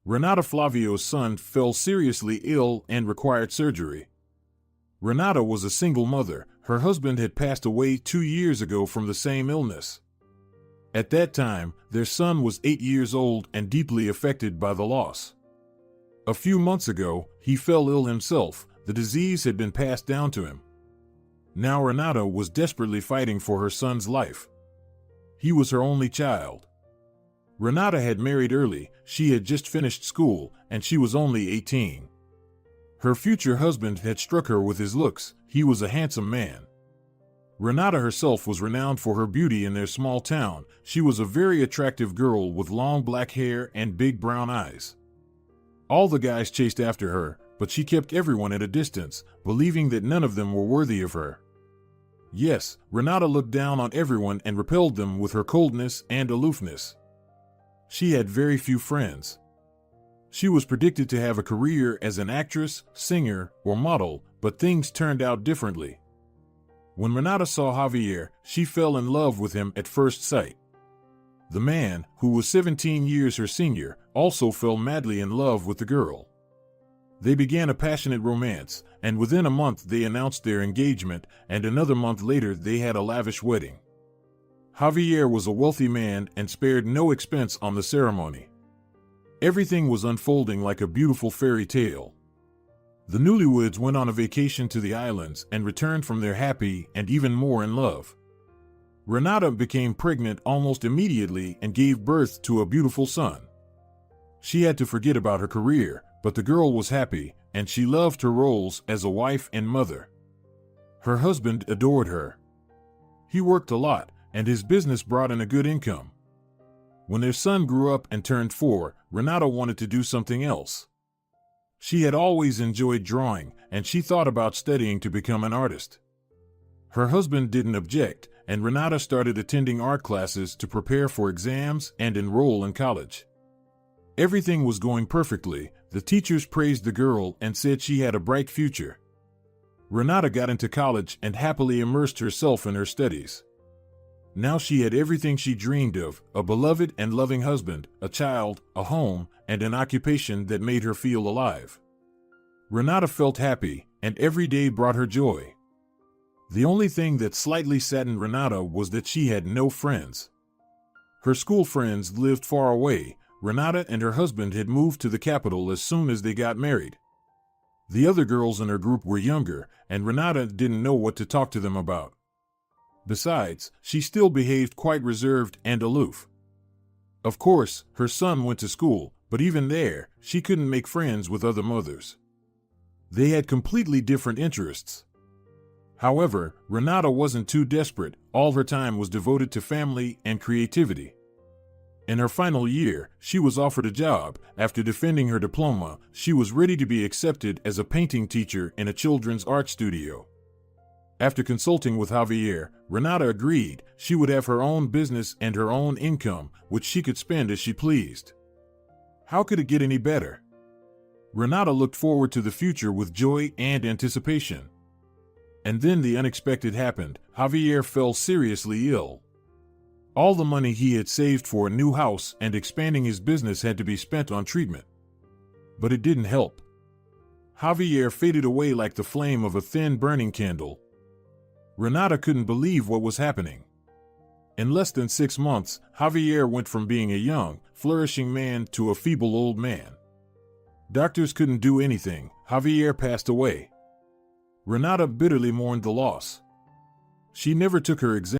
Renata Flavio's son fell seriously ill and required surgery. Renata was a single mother. Her husband had passed away 2 years ago from the same illness. At that time, their son was 8 years old and deeply affected by the loss. A few months ago, he fell ill himself. The disease had been passed down to him. Now Renata was desperately fighting for her son's life. He was her only child. Renata had married early, she had just finished school, and she was only 18. Her future husband had struck her with his looks. He was a handsome man. Renata herself was renowned for her beauty in their small town. She was a very attractive girl with long black hair and big brown eyes. All the guys chased after her, but she kept everyone at a distance, believing that none of them were worthy of her. Yes, Renata looked down on everyone and repelled them with her coldness and aloofness. She had very few friends. She was predicted to have a career as an actress, singer, or model, but things turned out differently. When Renata saw Javier, she fell in love with him at first sight. The man, who was 17 years her senior, also fell madly in love with the girl. They began a passionate romance, and within a month they announced their engagement, and another month later they had a lavish wedding. Javier was a wealthy man and spared no expense on the ceremony. Everything was unfolding like a beautiful fairy tale. The newlyweds went on a vacation to the islands and returned from there happy and even more in love. Renata became pregnant almost immediately and gave birth to a beautiful son. She had to forget about her career, but the girl was happy, and she loved her roles as a wife and mother. Her husband adored her. He worked a lot, and his business brought in a good income. When their son grew up and turned 4, Renata wanted to do something else. She had always enjoyed drawing, and she thought about studying to become an artist. Her husband didn't object, and Renata started attending art classes to prepare for exams and enroll in college. Everything was going perfectly. The teachers praised the girl and said she had a bright future. Renata got into college and happily immersed herself in her studies. Now she had everything she dreamed of: a beloved and loving husband, a child, a home, and an occupation that made her feel alive. Renata felt happy, and every day brought her joy. The only thing that slightly saddened Renata was that she had no friends. Her school friends lived far away. Renata and her husband had moved to the capital as soon as they got married. The other girls in her group were younger, and Renata didn't know what to talk to them about. Besides, she still behaved quite reserved and aloof. Of course, her son went to school, but even there, she couldn't make friends with other mothers. They had completely different interests. However, Renata wasn't too desperate. All her time was devoted to family and creativity. In her final year, she was offered a job. After defending her diploma, she was ready to be accepted as a painting teacher in a children's art studio. After consulting with Javier, Renata agreed. She would have her own business and her own income, which she could spend as she pleased. How could it get any better? Renata looked forward to the future with joy and anticipation. And then the unexpected happened. Javier fell seriously ill. All the money he had saved for a new house and expanding his business had to be spent on treatment. But it didn't help. Javier faded away like the flame of a thin burning candle. Renata couldn't believe what was happening. In less than 6 months, Javier went from being a young, flourishing man to a feeble old man. Doctors couldn't do anything. Javier passed away. Renata bitterly mourned the loss. She never took her exam.